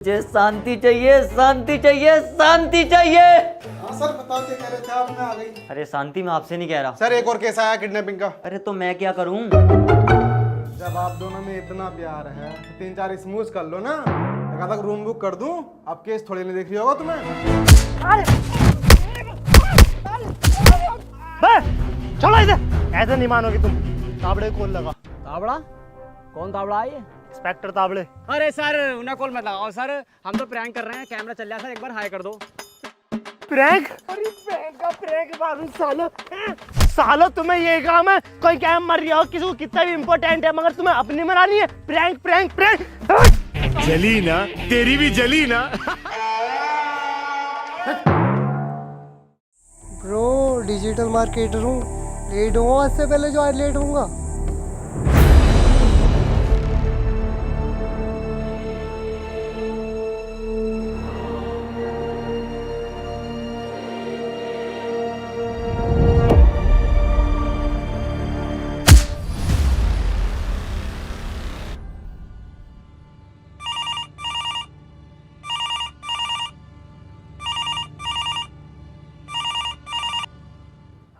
मुझे शांति चाहिए, शांति चाहिए, शांति चाहिए। हाँ सर, बताओ क्या कह रहे थे आप? मैं आ गई। अरे शांति मैं आपसे नहीं कह रहा। सर एक और केस आया किडनैपिंग का। अरे तो मैं क्या करूं? जब आप दोनों में इतना प्यार है तो 3-4 स्मूथ कर लो ना। एक आधा रूम बुक कर दूं, अब केस थोड़ी नहीं दिख रही होगा तुम्हें। चलो इसे, ऐसे नहीं मानोगे तुम। ताबड़े कॉल लगा। ताबड़ा? कौन ताबड़ा है ये? इंस्पेक्टर ताबड़े। अरे सर उन्हें कॉल मत लगाओ सर, हम तो प्रैंक कर रहे हैं, कैमरा चल रहा है सर, एक बार हाई कर दो। प्रैंक? अरे प्रैंक का प्रैंक मालूम सालो तुम्हें ये काम है? कोई कैम मर रही हो, किसी को कितना भी इम्पोर्टेंट है, मगर तुम्हें अपनी मनानी है। Prank prank prank. जली ना, तेरी भी जली ना। ब्रो डिजिटल मार्केटर हूँ, लेट हुआ इससे पहले जो आज लेट होऊंगा।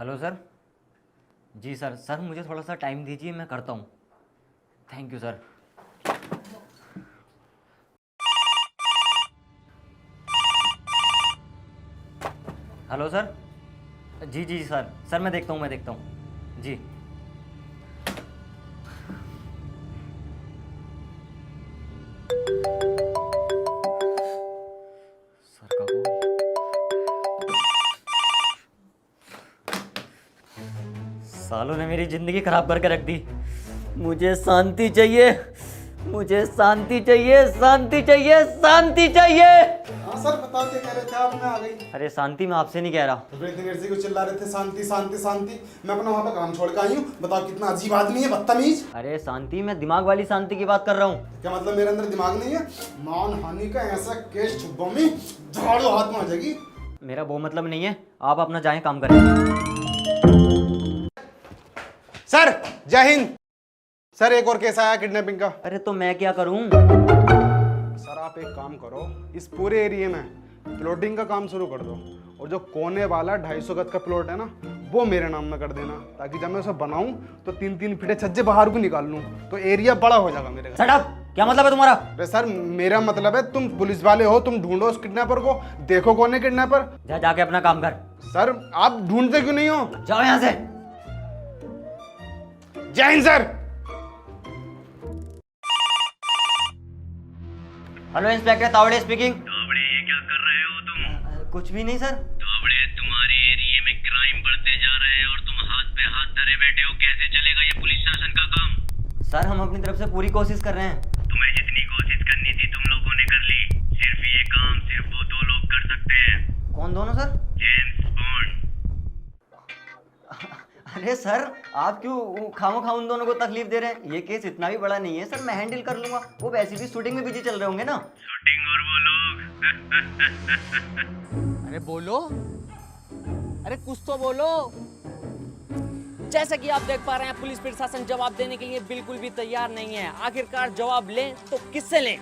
Hello sir. जी सर, सर मुझे थोड़ा सा टाइम दीजिए, मैं करता हूँ। Thank you sir. Hello sir. जी जी सर, सर मैं देखता हूँ जी। सर का कॉल। सालों ने मेरी जिंदगी खराब करके रख दी। मुझे शांति चाहिए, मुझे शांति चाहिए, शांति चाहिए, शांति चाहिए। हाँ सर, बताओ क्या कह रहे थे आप? मैं आ गई। अरे शांति मैं आपसे नहीं कह रहा। तो फिर इतनी देर से क्यों चिल्ला रहे थे शांति शांति शांति? मैं अपना वहाँ पे काम छोड़ के आई हूँ। बताओ कितना अजीब आदमी है, बदतमीज। अरे शांति, मैं दिमाग वाली शांति की बात कर रहा हूँ। क्या मतलब मेरे अंदर दिमाग नहीं है? मान हानि का ऐसा केस छुपा में झाड़ू हाथ में आ जाएगी। मेरा वो मतलब नहीं है, आप अपना जाएं काम करें। सर जय हिंद। सर एक और केस आया किडनैपिंग का। अरे तो मैं क्या करूं? सर आप एक काम करो, इस पूरे एरिया में प्लॉटिंग का काम शुरू कर दो, और जो कोने वाला 250 गज का प्लॉट है ना, वो मेरे नाम में कर देना, ताकि जब मैं उसे बनाऊं तो 3-3 फीटे छज्जे बाहर को निकाल लूं, तो एरिया बड़ा हो जाएगा मेरे घर। Shut up! क्या मतलब है तुम्हारा? अरे सर मेरा मतलब है, तुम पुलिस वाले हो, तुम ढूंढो उस किडनैपर को, देखो कौन है किडनैपर। जाके अपना काम कर। सर आप ढूंढते क्यों नहीं हो? जाओ यहाँ से। जय Hind sir. Hello inspector Tawde speaking. Tawde, ये क्या कर रहे हो तुम? कुछ भी नहीं सर। तावड़े, तुम्हारे एरिया में क्राइम बढ़ते जा रहे हैं और तुम हाथ पे हाथ धरे बैठे हो। कैसे चलेगा ये पुलिस शासन का काम? सर हम अपनी तरफ से पूरी कोशिश कर रहे हैं। तुम्हें जितनी कोशिश करनी थी तुम लोगों ने कर ली। सिर्फ ये काम सिर्फ वो 2 लोग कर सकते हैं। कौन दोनों सर? James bond. अरे सर आप क्यों खामोखा उन दोनों को तकलीफ दे रहे हैं? ये केस इतना भी बड़ा नहीं है सर, मैं हैंडल कर लूंगा। वो वैसे भी शूटिंग में बिजी चल रहे होंगे ना। शूटिंग और वो लोग। अरे बोलो, अरे कुछ तो बोलो। जैसा कि आप देख पा रहे हैं, पुलिस प्रशासन जवाब देने के लिए बिल्कुल भी तैयार नहीं है। आखिरकार जवाब लें तो किससे लें?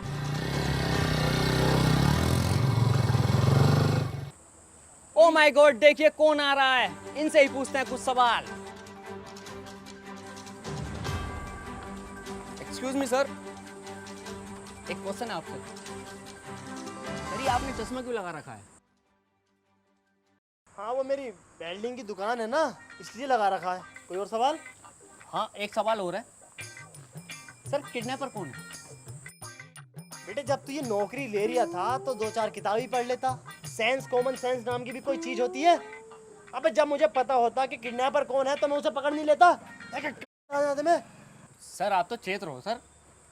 ओ माय गॉड, देखिए कौन आ रहा है। इनसे ही पूछते हैं कुछ सवाल। एक्सक्यूज मी सर, एक क्वेश्चन है आपसे। सर ये आपने चश्मा क्यों लगा रखा है? हाँ वो मेरी वेल्डिंग की दुकान है ना, इसलिए लगा रखा है। कोई और सवाल? हाँ एक सवाल और है सर, किडनैपर कौन है? बेटे जब तू ये नौकरी ले रहा था तो 2-4 किताब ही पढ़ लेता। सेंस, कॉमन सेंस नाम की भी कोई चीज होती है? अबे जब मुझे पता होता कि किडनैपर कौन है तो मैं उसे पकड़ नहीं लेता। मैं सर आप तो चेत रहो सर।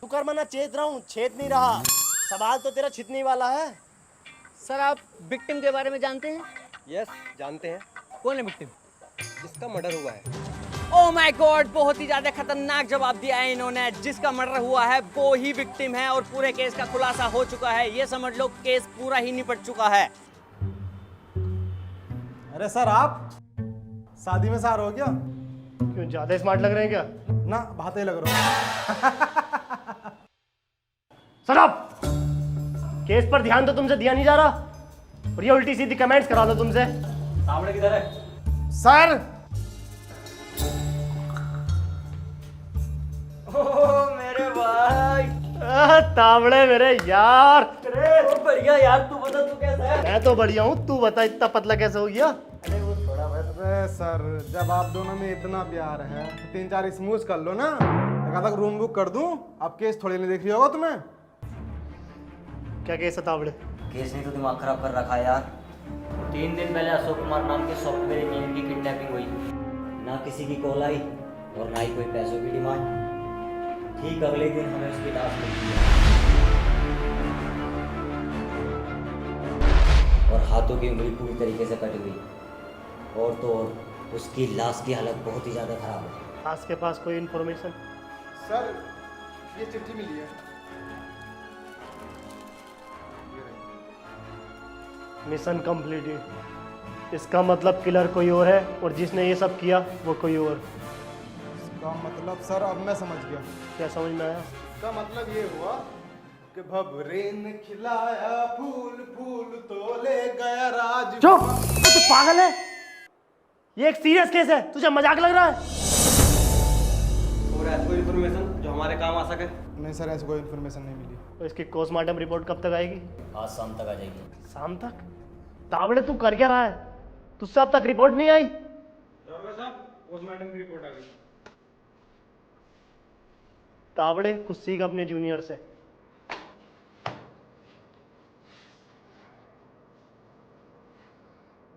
तू कर मना चेत रहा हूँ, छेत नहीं रहा। सवाल तो तेरा छितने वाला है। सर आप विक्टिम के बारे में जानते हैं? यस जानते हैं, कौन है विक्टिम? जिसका मर्डर हुआ है। ओह माय गॉड, बहुत ही ज्यादा खतरनाक जवाब दिया है इन्होंने। जिसका मर्डर हुआ है वो ही विक्टिम है और पूरे केस का खुलासा हो चुका है। ये समझ लो केस पूरा ही निपट चुका है। अरे सर आप शादी में सार हो क्या? क्यों ज्यादा स्मार्ट लग रहे हैं क्या? ना बातें लग रहा हूँ। Shut up! केस पर ध्यान तो तुमसे दिया नहीं जा रहा और ये उल्टी सीधी कमेंट्स करा दो तुमसे। सामने किधर है? सर ओह मेरे भाई, तावड़े मेरे यार। अरे बढ़िया यार, तू बता तू कैसा है? मैं तो बढ़िया हूँ, तू बता इतना पतला कैसे हो गया? अरे वो थोड़ा बस। अरे सर, जब आप दोनों में इतना प्यार है तो 3-4 स्मूथ कर लो ना। एक आधा रूम बुक कर दूं, अब केस थोड़ी नहीं देख रही होगा तुम्हें। क्या केस है तावड़े? केस ने तो दिमाग खराब कर रखा है यार। 3 दिन पहले अशोक कुमार नाम के सॉफ्टवेयर इंजीनियर की किडनैपिंग हुई। ना किसी की कॉल आई और ना ही कोई पैसों की डिमांड। ठीक अगले दिन हमें उसकी लाश मिली और हाथों की उंगली पूरी तरीके से कट गई। और तो और उसकी लाश की हालत बहुत ही ज़्यादा खराब है। आज के पास कोई इन्फॉर्मेशन? सर ये चिट्ठी मिली है। Mission completed. इसका मतलब किलर कोई और है और जिसने ये सब किया वो कोई और। इसका मतलब सर अब मैं समझ गया। क्या समझ में आया? इसका मतलब ये हुआ कि भवरे ने खिलाया फूल, फूल तो ले गया राज। चुप! तू पागल है? ये एक सीरियस केस है, तुझे मजाक लग रहा है? और ऐसी कोई इन्फॉर्मेशन जो हमारे काम आ सके? नहीं सर, ऐसी कोई इन्फॉर्मेशन नहीं मिली। तो इसकी पोस्टमार्टम रिपोर्ट कब तक आएगी? आज शाम तक आ जाएगी। शाम तक? तावड़े तू कर क्या रहा है? तुझसे अब तक रिपोर्ट नहीं आई? पोस्टमार्टम की रिपोर्ट आ गई। तावड़े कुछ सीख अपने जूनियर से।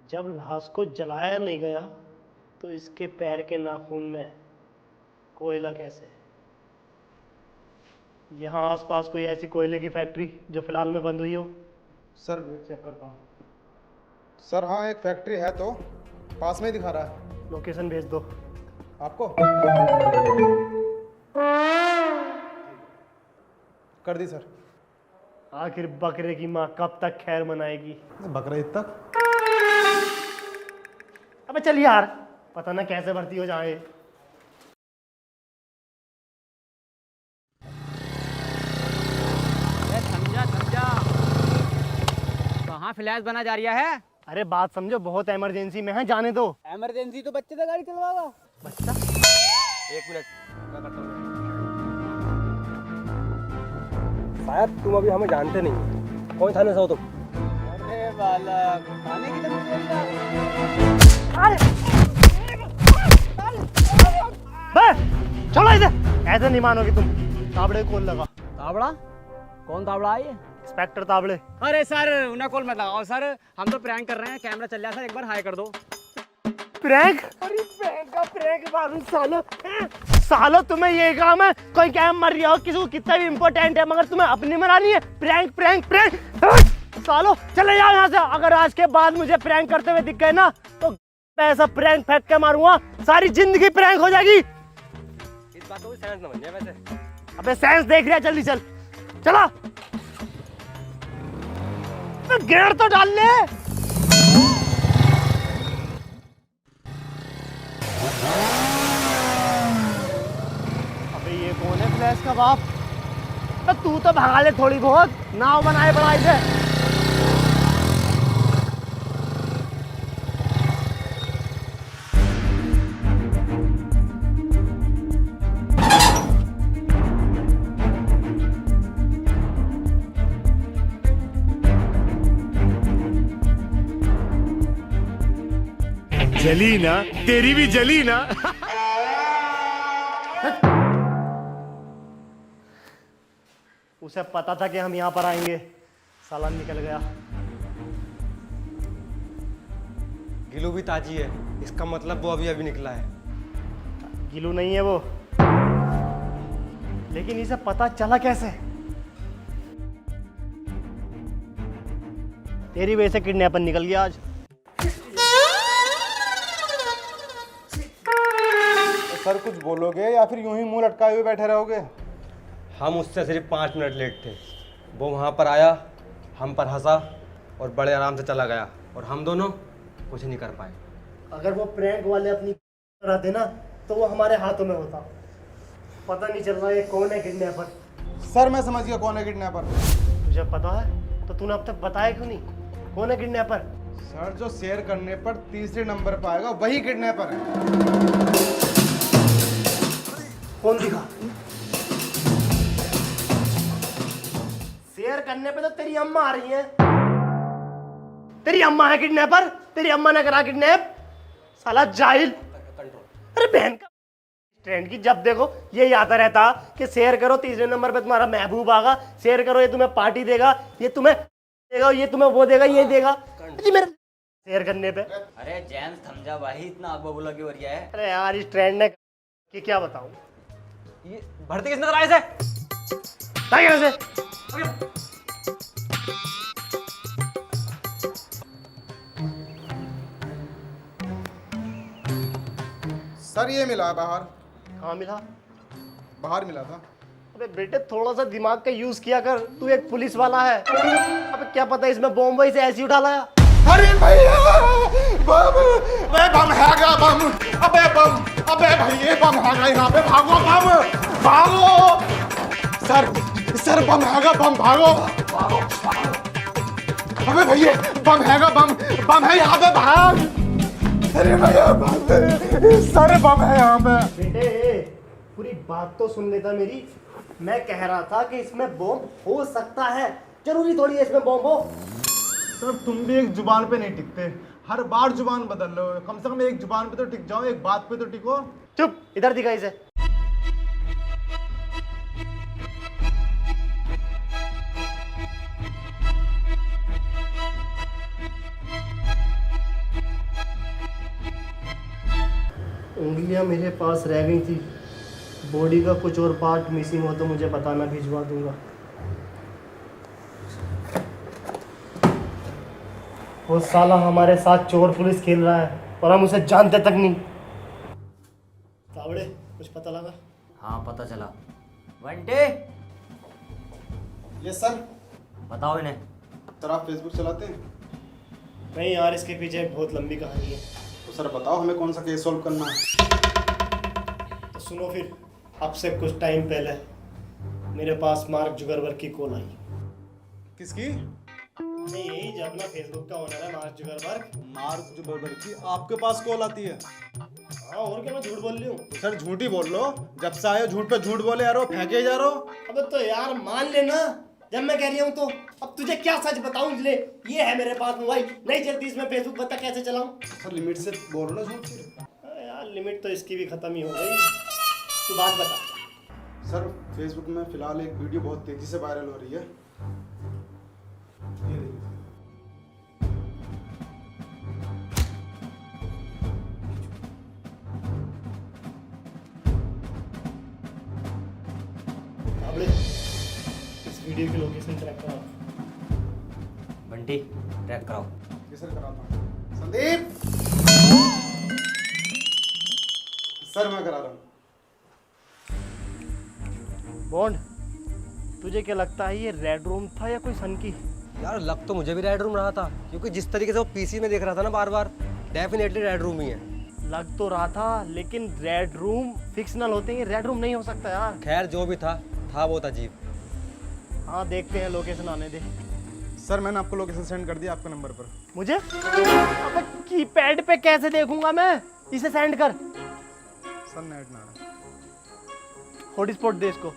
जब लाश को जलाया नहीं गया तो इसके पैर के नाखून में कोयला कैसे? यहाँ आसपास कोई ऐसी कोयले की फैक्ट्री जो फिलहाल में बंद हुई हो? सर चेक करता हूँ। सर हाँ, एक फैक्ट्री है तो पास में ही दिखा रहा है। लोकेशन भेज दो। आपको कर दी सर। आखिर बकरे की माँ कब तक खैर मनाएगी? बकरा ईद तक। अबे चल यार, पता ना कैसे भर्ती हो जाए। समझा समझा। कहाँ फ्लैश बना जा रहा है? अरे बात समझो, बहुत इमरजेंसी में है, जाने दो। इमरजेंसी तो बच्चे से गाड़ी चलवाओगा। बच्चा? एक मिनट, मैं करता हूँ। शायद तुम अभी हमें जानते नहीं हो। कौन थाने से हो तुम? अरे बालक, थाने की चलो इसे, ऐसे नहीं मानोगे तुम। तावड़े कॉल लगा। तावड़ा? कौन तावड़ा है ये? इंस्पेक्टर तावड़े। अरे सर, उन्हें कॉल मत लगाओ सर, हम तो प्रैंक कर रहे हैं, कैमरा चल रहा है सर, एक बार हाई कर दो। प्रैंक? अरे प्रैंक का प्रैंक मारूं सालो। सालो तुम्हें ये काम है, कोई कैम मर रहा हो, किसी को कितना भी इम्पोर्टेंट है, मगर तुम्हें अपनी मनानी है। प्रैंक प्रैंक प्रैंक सालो, चले जाओ यहाँ से। अगर आज के बाद मुझे प्रैंक करते हुए दिख गए ना तो ऐसा प्रैंक फेंक के मारूंगा, सारी जिंदगी प्रैंक हो जाएगी। इस बात को सेंस न बन जाए वैसे। अबे सेंस देख रहा है, जल्दी चल। चला गियर तो डाल ले। अबे ये कौन है फ्लैश का बाप? तो तू तो भगा ले थोड़ी बहुत, नाव बनाए बड़ा इसे। जली ना, तेरी भी जली ना। उसे पता था कि हम यहाँ पर आएंगे, साला निकल गया। गिलू भी ताजी है, इसका मतलब वो अभी अभी निकला है। गिलू नहीं है वो, लेकिन इसे पता चला कैसे? तेरी वजह से किडनैपर निकल गया आज। सर कुछ बोलोगे या फिर यूं ही मुंह लटकाए हुए बैठे रहोगे? हम उससे सिर्फ 5 मिनट लेट थे। वो वहाँ पर आया, हम पर हंसा और बड़े आराम से चला गया, और हम दोनों कुछ नहीं कर पाए। अगर वो प्रैंक वाले अपनी कराते ना तो वो हमारे हाथों में होता। पता नहीं चल रहा ये कौन है किडनैपर। सर मैं समझ गया कौन है किडनैपर। तुझे पता है? तो तूने अब तक बताया क्यों नहीं? कौन है किडनैपर? सर जो शेयर करने पर तीसरे नंबर पर आएगा वही किडनैपर है। कौन दिखा? शेयर करने पे तो तेरी अम्मा आ रही है। तेरी अम्मा है किडनैपर? तेरी अम्मा ने करा किडनैप? साला जाहिल। अरे बहन का ट्रेंड की जब देखो यही आता रहता कि शेयर करो तीसरे नंबर पे तुम्हारा महबूब आगा, शेयर करो ये तुम्हें पार्टी देगा, ये तुम्हें देगा, ये तुम्हें वो देगा, ये देगा जी मेरे शेयर करने पे। अरे जेम्स थम जा भाई, इतना आग बबूला क्यों हो रहा है? अरे यार इस ट्रेंड ने कि क्या बताऊं। ये भर्ती किसने कराया इसे? क्या कैसे? सर ये मिला है बाहर। कहाँ मिला? बाहर मिला था। अबे बेटे थोड़ा सा दिमाग का यूज किया कर, तू एक पुलिस वाला है। अबे क्या पता इसमें बॉम्बे से ऐसे उठा लाया। अरे भैया बम, अबे बम हैगा बम, अबे बम, अबे भैया बम हैगा यहाँ पे, भागो बम, भागो। सर बम हैगा बम, भागो। अबे भैया बम हैगा बम है यहाँ पे, भाग। अरे भैया बम है, सर बम है यहाँ पे। बेटे पूरी बात तो सुन लेता मेरी। मैं कह रहा था कि इसमें बॉम्ब हो सकता है, जरूरी थोड़ी है इसमें बॉम्ब हो। सर तुम भी एक जुबान पे नहीं टिकते, हर बार जुबान बदल रहे हो। कम से कम एक जुबान पे तो टिक जाओ, एक बात पे तो टिको। चुप, इधर दिखा इसे। उंगलियां मेरे पास रह गई थी, बॉडी का कुछ और पार्ट मिसिंग हो तो मुझे बताना, भिजवा दूंगा। वो साला हमारे साथ चोर पुलिस खेल रहा है और हम उसे जानते तक नहीं। तावड़े कुछ पता लगा? हाँ पता चला। वंटे ये सर। बताओ इन्हें। सर आप फेसबुक चलाते हैं? नहीं यार, इसके पीछे एक बहुत लंबी कहानी है। तो सर बताओ हमें कौन सा केस सॉल्व करना है। तो सुनो फिर, अब से कुछ टाइम पहले मेरे पास मार्क जुगरबर्ग की कॉल आई। किसकी? नहीं यही जो अपना फेसबुक का ओनर है मार्क जुगरबर्ग। मार्क जुगरबर्ग की आपके पास कॉल आती है? हाँ और क्या, मैं झूठ बोल रही हूँ? सर झूठ ही बोल लो, जब से आए हो झूठ पे झूठ बोले जा रहे हो, फेंके जा रहे हो। अबे तो यार मान लेना जब मैं कह रही हूँ तो। अब तुझे क्या सच बताऊं? ले ये है मेरे पास मोबाइल, नहीं चलती इसमें फेसबुक, बता कैसे चलाऊं? सर लिमिट से बोल रहे हो झूठ। यार लिमिट तो इसकी भी खत्म ही हो गई। तू बात बता। सर फेसबुक में फिलहाल एक वीडियो बहुत तेजी से वायरल हो रही है। ये देखिए। अबले इस वीडियो की लोकेशन ट्रैक करा। बंटी ट्रैक कराओ। ये सर कराता हूँ। संदीप सर मैं करा रहा हूँ। बॉन्ड तुझे क्या लगता है ये रेड रूम था या कोई सन की? यार लग तो मुझे भी रेड रूम रहा था, क्योंकि जिस तरीके से वो पीसी में देख रहा था ना बार बार, डेफिनेटली रेड रूम ही है। लग तो रहा था, लेकिन रेड रूम फिक्शनल होते हैं, रेड रूम नहीं हो सकता यार। खैर जो भी था बहुत अजीब। हाँ देखते हैं, लोकेशन आने दे। सर मैंने आपको लोकेशन सेंड कर दिया आपके नंबर पर। मुझे अब कीपैड पे कैसे देखूंगा मैं? इसे सेंड कर। सर नेट ना आ रहा। हॉटस्पॉट दे इसको।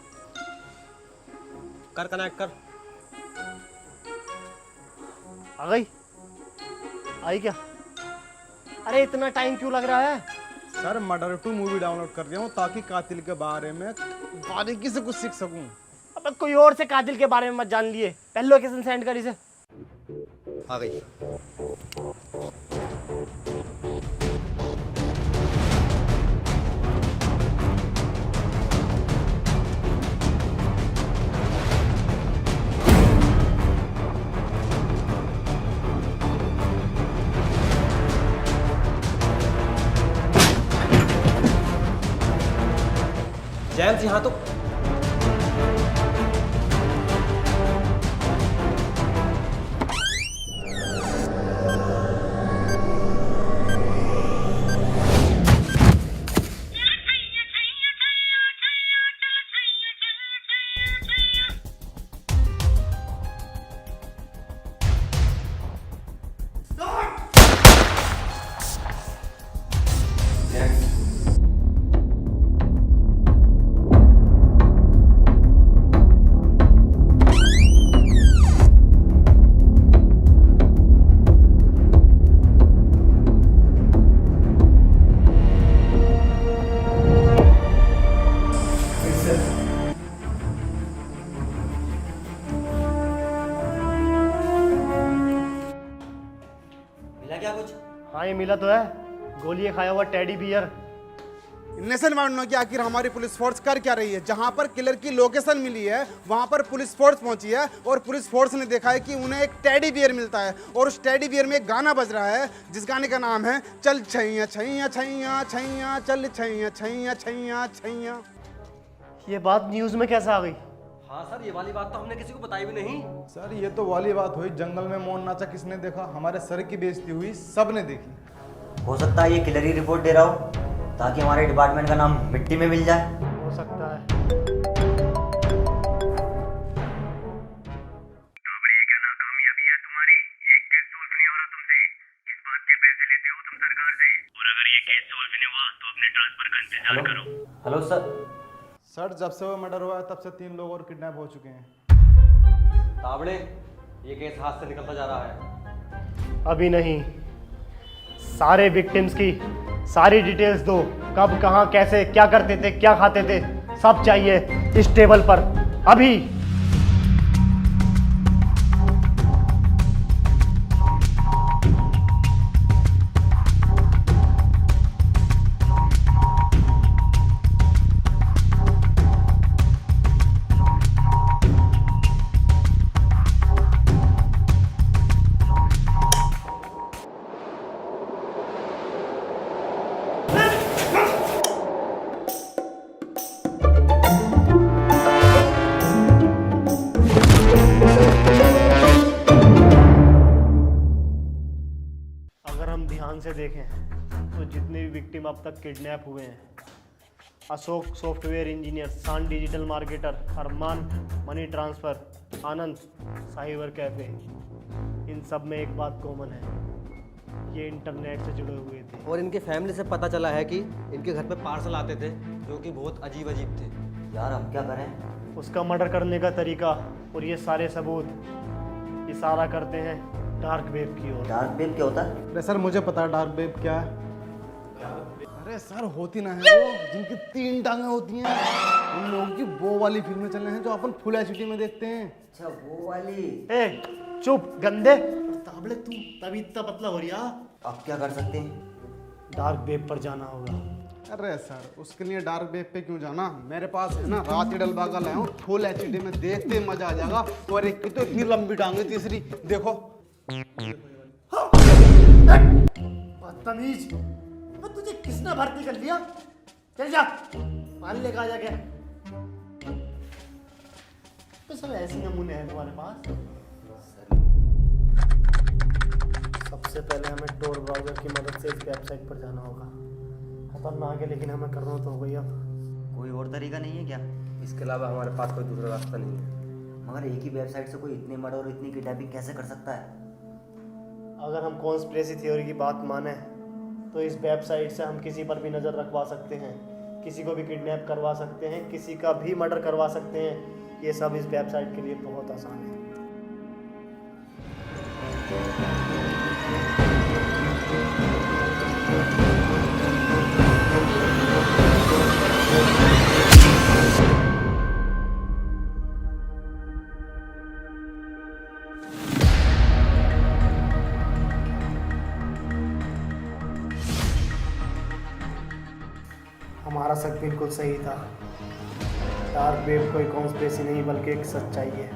कर कनेक्ट कर। आ गई? आई क्या? अरे इतना टाइम क्यों लग रहा है? सर मर्डर 2 मूवी डाउनलोड कर दिया हूँ ताकि कातिल के बारे में बारीकी से कुछ सीख सकूं। अब कोई और से कातिल के बारे में मत जान लिए, पहले लोकेशन सेंड कर इसे। आ गई। जेम्स यहाँ तो हाँ ये मिला तो है, गोलियां खाया हुआ टेडी बियर। इनने से मालूम कि आखिर हमारी पुलिस फोर्स कर क्या रही है। जहां पर किलर की लोकेशन मिली है वहां पर पुलिस फोर्स पहुंची है और पुलिस फोर्स ने देखा है कि उन्हें एक टेडी बियर मिलता है और उस टेडी बियर में एक गाना बज रहा है जिस गाने का नाम है चल छैया छैया छैया छैया चल छैया छैया छैया छैया। ये बात न्यूज़ में कैसे आ गई? हाँ सर, ये वाली बात तो हमने किसी को बताई भी नहीं। सर ये तो वाली बात हुई, जंगल में मौन नाचा किसने देखा, हमारे सर की बेइज्जती हुई सबने देखी। हो सकता है ये किलर ही रिपोर्ट दे रहा हो ताकि हमारे डिपार्टमेंट का नाम मिट्टी में मिल जाए। हो सकता है। ताबड़े, ये क्या नाकामयाबी है तुम्हारी? एक केस सॉल्व नहीं हो रहा तुमसे। किस बात के पैसे लेते हो तुम सरकार से? और अगर ये केस सॉल्व नहीं हुआ तो अपने ट्रांसफर का इंतजार करो। Hello sir. सर जब से वो मर्डर हुआ है तब से 3 लोग और किडनैप हो चुके हैं। ताबड़े, ये केस हाथ से निकलता जा रहा है। अभी नहीं, सारे विक्टिम्स की सारी डिटेल्स दो, कब कहाँ कैसे क्या करते थे क्या खाते थे सब चाहिए इस टेबल पर अभी। अगर हम ध्यान से देखें तो जितने भी विक्टिम अब तक किडनैप हुए हैं, अशोक सॉफ्टवेयर इंजीनियर, सान डिजिटल मार्केटर, अरमान मनी ट्रांसफ़र, आनंद साइबर कैफ़े, इन सब में एक बात कॉमन है, ये इंटरनेट से जुड़े हुए थे। और इनके फैमिली से पता चला है कि इनके घर पे पार्सल आते थे जो कि बहुत अजीब अजीब थे। यार हम क्या करें? उसका मर्डर करने का तरीका और ये सारे सबूत इशारा करते हैं डार्क वेब की ओर। डार्क वेब क्या होता है? अरे सर मुझे पता है डार्क वेब क्या है। अरे सर होती ना है वो जिनकी 3 टांगें होती हैं, उन लोगों की वो वाली फिल्में चल रही हैं जो अपन फुल एचडी में देखते हैं। अच्छा वो वाली। ए चुप गंदे ताबड़े, तू तभी इतना पतला हो रहा। अब क्या कर सकते हैं? डार्क वेब पर जाना होगा। अरे सर उसके लिए डार्क वेब पे क्यों जाना, मेरे पास है ना रात डलवा का लाया हूँ, फुल एचडी में देखते ही मजा आ जाएगा। और एक की तो इतनी लंबी टांगे, तीसरी देखो। बदतमीज, तुझे किसने भर्ती कर लिया? चल जा पानी लेकर आ जाके। तो सब ऐसे नमूने हैं तुम्हारे पास। सबसे पहले हमें टोर ब्राउजर की मदद से इस वेबसाइट पर जाना होगा। खतरनाक है लेकिन हमें करना तो होगा ही। अब कोई और तरीका नहीं है क्या? इसके अलावा हमारे पास कोई दूसरा रास्ता नहीं है। मगर एक ही वेबसाइट से कोई इतने मर्डर और इतनी किडनैपिंग कैसे कर सकता है? अगर हम कॉन्स्पिरेसी थ्योरी की बात माने तो इस वेबसाइट से हम किसी पर भी नज़र रखवा सकते हैं, किसी को भी किडनैप करवा सकते हैं, किसी का भी मर्डर करवा सकते हैं। ये सब इस वेबसाइट के लिए बहुत आसान है। हमारा शक बिल्कुल सही था। डार्क वेब कोई कॉन्स्पिरेसी नहीं बल्कि एक सच्चाई है।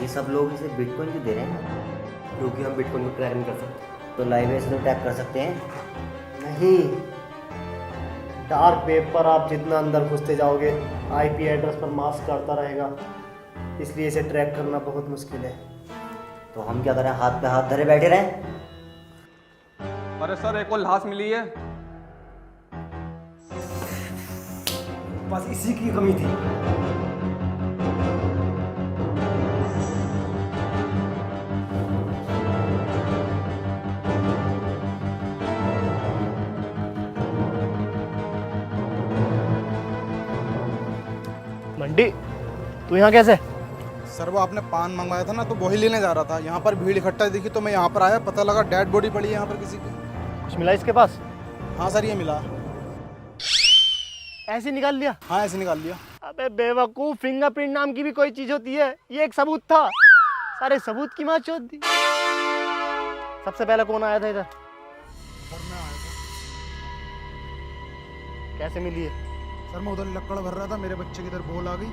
ये सब लोग इसे बिटकॉइन क्यों दे रहे हैं? क्योंकि हम बिटकॉइन को ट्रैक नहीं कर सकते। तो लाइव ऐसे तो टैग कर सकते हैं। नहीं, डार्क वेब पर आप जितना अंदर घुसते जाओगे आईपी एड्रेस पर मास्क करता रहेगा, इसलिए इसे ट्रैक करना बहुत मुश्किल है। तो हम क्या करें, हाथ पे हाथ धरे बैठे रहें? अरे सर एक और लाश मिली है। बस इसी की कमी थी। मंडी, तू यहाँ कैसे? सर वो आपने पान मंगवाया था ना, तो वही लेने जा रहा था। यहाँ पर भीड़ इकट्ठा दिखी तो मैं यहाँ पर आया, पता लगा डेड बॉडी पड़ी है यहाँ पर किसी की। कुछ मिला इसके पास? हाँ सर ये मिला। ऐसे निकाल लिया? हाँ ऐसे निकाल लिया। अबे बेवकूफ, फिंगरप्रिंट नाम की भी कोई चीज होती है, ये एक सबूत था। सारे सबूत की माँ चोद दी। सबसे पहले कौन आया था इधर? सर मैं आया था। कैसे मिली है? सर मैं उधर लक्कड़ भर रहा था, मेरे बच्चे की इधर बॉल आ गई,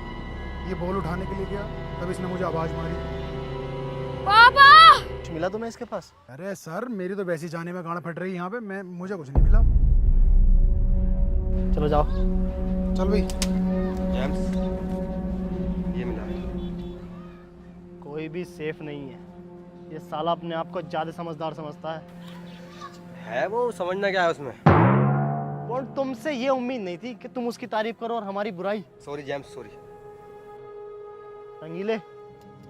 ये बॉल उठाने के लिए गया, तब इसने मुझे आवाज़ मारी। कुछ मिला तुम्हें इसके पास? अरे सर मेरी तो वैसी जाने में गाना फट रही है यहाँ पे, मुझे कुछ नहीं मिला। चलो जाओ। चल भाई। जेम्स, ये मिला। कोई भी सेफ नहीं है। ये साला अपने आप को ज्यादा समझदार समझता है वो, समझना क्या है उसमें? और तुमसे ये उम्मीद नहीं थी कि तुम उसकी तारीफ करो और हमारी बुराई। Sorry James, sorry. रंगीले,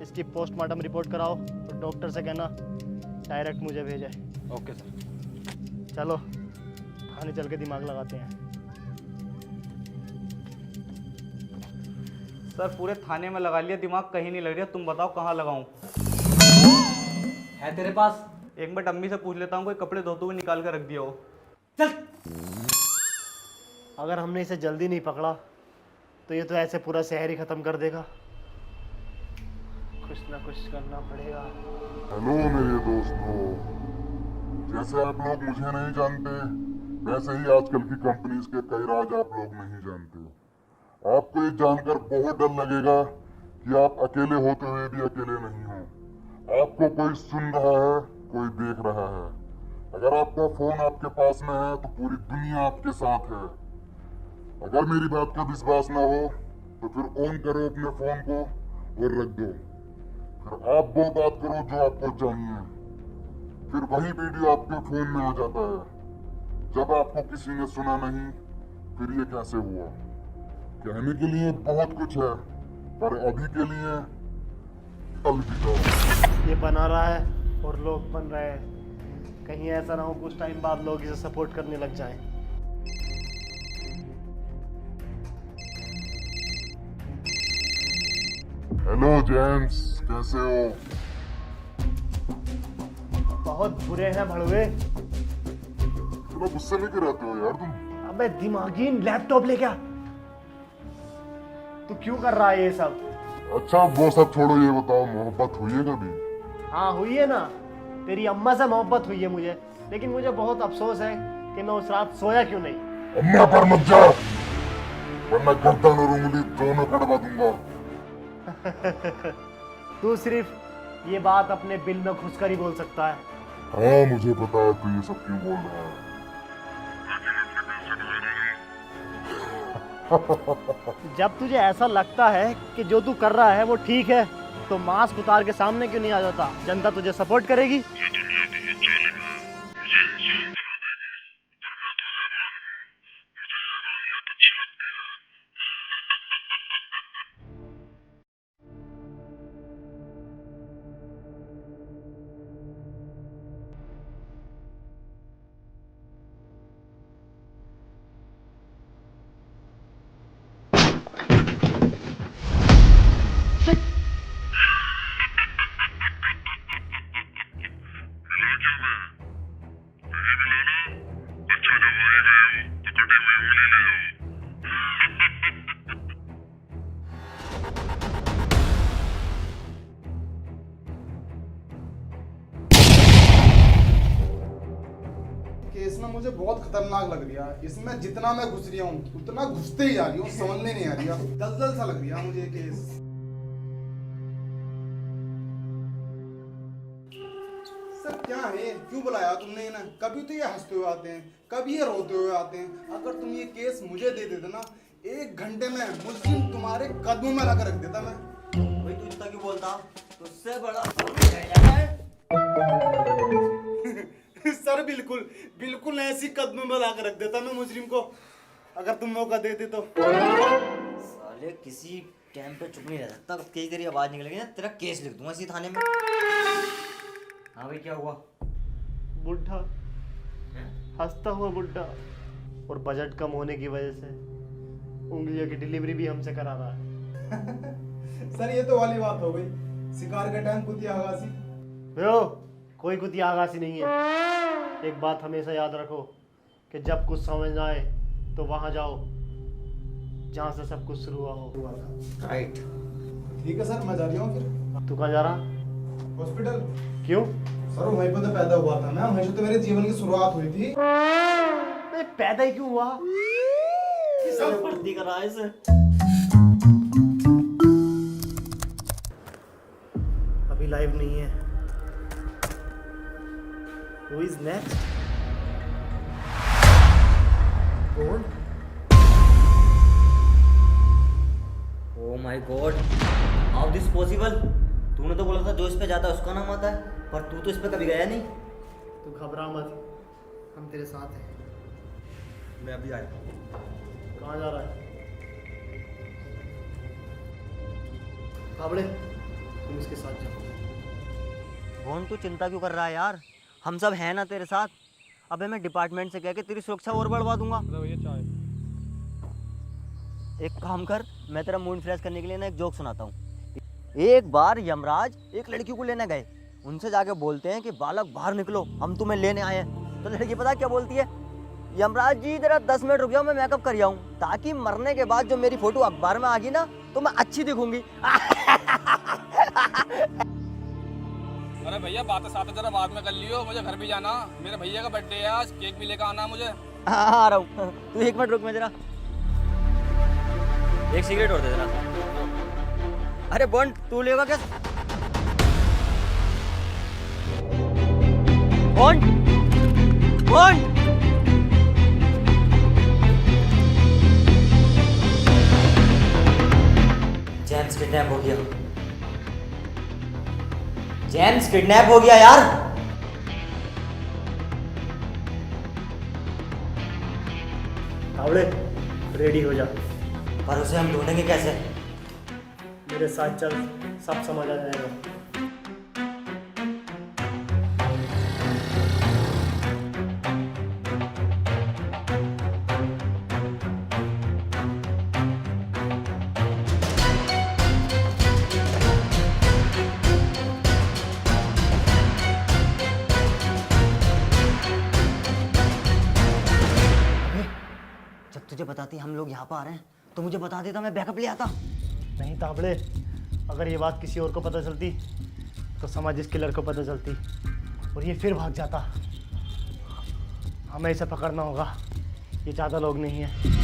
इसकी पोस्टमार्टम रिपोर्ट कराओ तो डॉक्टर से कहना डायरेक्ट मुझे भेजे। Okay sir. चलो थाने चल के दिमाग लगाते हैं। सर पूरे थाने में लगा लिया दिमाग, कहीं नहीं लग रहा। तुम बताओ कहाँ लगाऊं? है तेरे पास? एक मिनट अम्मी से पूछ लेता हूँ, कोई कपड़े धोते हुए निकाल कर रख दिया हो। चल। अगर हमने इसे जल्दी नहीं पकड़ा तो ये तो ऐसे पूरा शहर ही खत्म कर देगा। कुछ ना कुछ करना पड़ेगा। हेलो मेरे दोस्तों, जैसे आप लोग मुझे नहीं जानते, वैसे ही आजकल की कंपनीज के कई राज आप लोग नहीं जानते। आपको ये जानकर बहुत डर लगेगा कि आप अकेले होते हुए भी अकेले नहीं हो। आपको कोई सुन रहा है, कोई देख रहा है। अगर आपका फोन आपके पास में है तो पूरी दुनिया आपके साथ है। अगर मेरी बात का विश्वास ना हो तो फिर ऑन करो अपने फोन को और रख दो। फिर आप वो बात करो जो आपको चाहिए। फिर वही वीडियो आपके फोन में आ जाता है। जब आपको किसी ने सुना नहीं, फिर ये कैसे हुआ? कहने के लिए बहुत कुछ है, पर अभी के लिए अलविदा। ये बना रहा है और लोग बन रहे हैं। कहीं ऐसा ना हो कुछ टाइम बाद लोग इसे सपोर्ट करने लग जाएं। हेलो जेम्स, कैसे हो? बहुत बुरे हैं भड़वे। इतना गुस्से में क्यों रहते हो यार तुम? अबे दिमागीन, लैपटॉप ले क्या? तू क्यों कर रहा है ये सब? अच्छा वो सब छोड़ो, ये बताओ मोहब्बत हुई है कभी? हाँ हुई है ना। तेरी अम्मा से मोहब्बत हुई है मुझे, लेकिन मुझे बहुत अफसोस है कि मैं उस रात सोया क्यों नहीं। अम्मा पर मत जाओ, वरना गर्दन और उंगली दोनों कटवा दूंगा। तू सिर्फ ये बात अपने बिल में घुसकर ही बोल सकता है। हाँ मुझे पता है तू ये सब क्यों बोल रहा है। जब तुझे ऐसा लगता है कि जो तू कर रहा है वो ठीक है, तो मास्क उतार के सामने क्यों नहीं आ जाता? जनता तुझे सपोर्ट करेगी। केस ना मुझे बहुत खतरनाक लग रहा है। इसमें जितना मैं घुस रहा हूँ उतना घुसते ही जा रही हूँ, समझ में नहीं आ रही है। दलदल सा लग रहा है मुझे ये केस। सर क्या है, क्यों बुलाया तुमने इन्हें? कभी तो ये हंसते हुए आते हैं, कभी ये रोते हुए आते हैं। अगर तुम ये केस मुझे दे देते ना, 1 घंटे में मुस्लिम तुम्हारे कदमों में लाकर रख देता मैं। भाई तू इतना क्यों बोलता? तुझसे बड़ा सर बिल्कुल बिल्कुल ऐसी कदमों में लाकर रख देता मैं मुजरिम को, अगर तुम मौका देते तो। साले किसी टाइम पे चुप नहीं रह सकता, कहीं तेरी आवाज निकलेगी ना तेरा केस लिख दूंगा इसी थाने में। हाँ भाई क्या हुआ? बुढ़ा, हंसता हुआ बुढ़ा, और बजट कम होने की वजह से उंगलियों की डिलीवरी भी हमसे करा रहा है। सर ये तो वाली बात हो गई, शिकार के टाइम कुतिया आगासी। यो, कोई कुतिया आगासी नहीं है। एक बात हमेशा याद रखो कि जब कुछ समझ ना आए तो वहां जाओ जहां से सब कुछ शुरू हुआ हो। राइट। ठीक है सर, मैं जा रही हूँ फिर। तू कहाँ जा रहा? हॉस्पिटल। क्यों? सर वहीं पर तो पैदा हुआ था मैं, वहीं से तो मेरे जीवन की शुरुआत हुई थी। मैं पैदा ही क्यों हुआ? किसने भर्ती करा इसे? अभी लाइव नहीं है। Who is next? कौन? Oh my God! How this possible? तूने तो बोला था जो इस पे जाता है उसका नाम आता है, पर तू तो इस पे कभी गया नहीं। तू घबरा मत, हम तेरे साथ हैं। मैं अभी आया। कहाँ जा रहा है? काबड़े, तुम इसके साथ जाओ। कौन तू चिंता क्यों कर रहा है यार? हम सब हैं ना तेरे साथ। अबे मैं डिपार्टमेंट से कह के तेरी सुरक्षा और बढ़वा दूंगा। एक काम कर, मैं तेरा मूड फ्रेश करने के लिए ना एक जोक सुनाता हूँ। एक बार यमराज एक लड़की को लेने गए, उनसे जाके बोलते हैं कि बालक बाहर निकलो, हम तुम्हें लेने आए हैं। तो लड़की पता क्या बोलती है? यमराज जी जरा 10 मिनट रुक जाओ, मैं मेकअप कर आऊँ, ताकि मरने के बाद जो मेरी फोटो अखबार में आ गई ना तो मैं अच्छी दिखूंगी। अरे भैया बातें साथ जरा बाद में कर लियो, मुझे घर भी जाना, मेरे भैया का बर्थडे है आज, केक भी लेकर आना मुझे। हाँ आ रहा हूँ, तू 1 मिनट रुक, मैं जरा एक सिगरेट और दे देना। अरे बॉन्ड तू लेगा क्या? बॉन्ड बॉन्ड जेम्स किडनैप हो गया। जेम्स किडनैप हो गया यार। काबड़े, रेडी हो जा। पर उसे हम ढूंढेंगे कैसे? मेरे साथ चल, सब समझ आ जाएगा। जब तुझे बताती हम लोग यहाँ पर आ रहे हैं तो मुझे बता देता, मैं बैकअप ले आता। नहीं ताबड़े, अगर ये बात किसी और को पता चलती तो समझ इस किलर को पता चलती और ये फिर भाग जाता। हमें इसे पकड़ना होगा, ये ज़्यादा लोग नहीं है।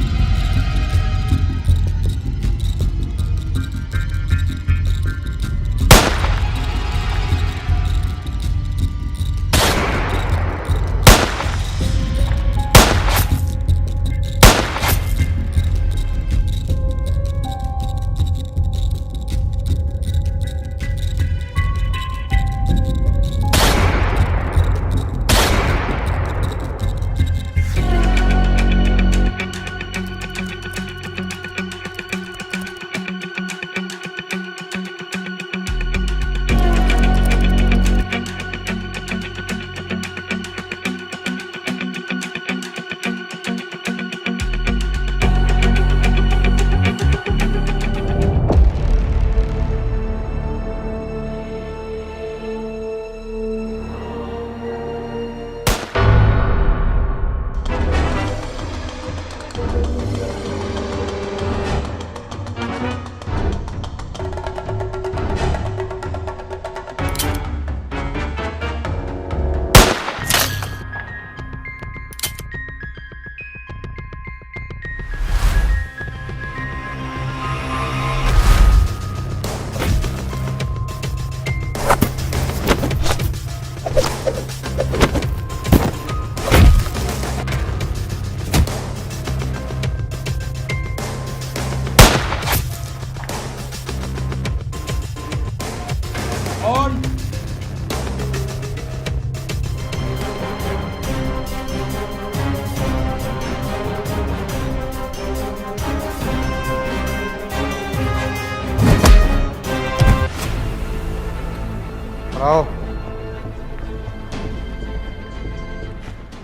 आओ।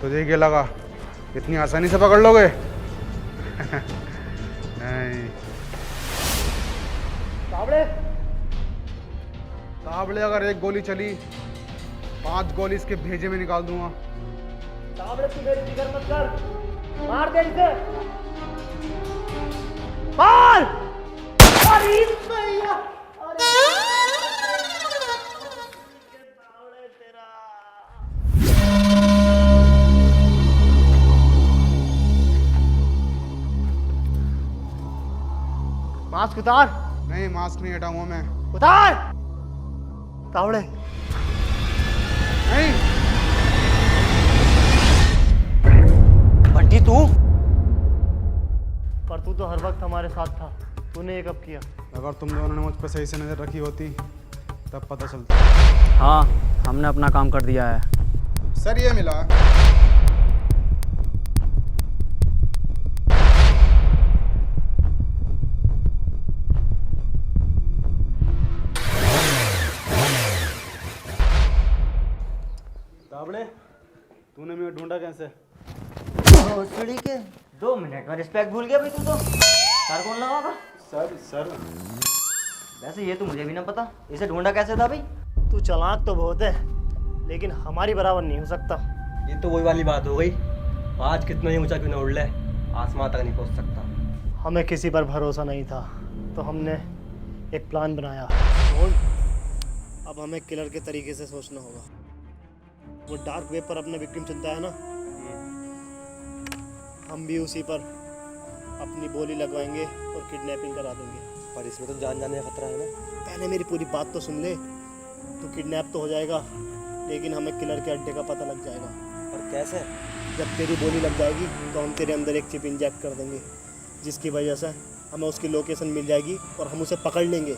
तुझे क्या लगा इतनी आसानी से पकड़ लोगे? नहीं। काबड़े, काबड़े अगर एक गोली चली 5 गोली इसके भेजे में निकाल दूंगा। काबड़े तू मेरी फिक्र मत कर, मार दे इसे, मार। अरे भैया, अरे काबड़े तेरा। मास्क उतार। नहीं, मास्क नहीं हटाऊंगा मैं। उतार तावड़े। नहीं। बंटी तू? पर तू तो हर वक्त हमारे साथ था, तूने ये कब किया? अगर तुम दोनों ने मुझ पर सही से नजर रखी होती तब पता चलता। हाँ, हमने अपना काम कर दिया है। सर ये मिला। तावड़े, तूने मुझे ढूंढा कैसे? भोसड़ी के 2 मिनट में रिस्पेक्ट भूल गया भाई तू तो। सर कौन लगा होगा? सर वैसे ये तो मुझे भी ना पता, इसे ढूंढा कैसे था भाई? तू चालाक तो बहुत है, लेकिन हमारी बराबर नहीं हो सकता। ये तो वही वाली बात हो गई, आज कितना ही ऊंचा क्यों ना उड़ ले, आसमान तक नहीं पहुंच सकता। हमें किसी पर भरोसा नहीं था, तो हमने एक प्लान बनाया। अब हमें किलर के तरीके से सोचना होगा। वो डार्क वेब पर अपना विक्टिम चुनता है ना, हम भी उसी पर अपनी बोली लगवाएंगे और किडनैपिंग करा देंगे। पर इसमें तो जान जाने का खतरा है ना। पहले मेरी पूरी बात तो सुन ले। तू किडनैप तो हो जाएगा, लेकिन हमें किलर के अड्डे का पता लग जाएगा। पर कैसे? जब तेरी बोली लग जाएगी तो हम तेरे अंदर एक चिप इंजेक्ट कर देंगे, जिसकी वजह से हमें उसकी लोकेशन मिल जाएगी और हम उसे पकड़ लेंगे।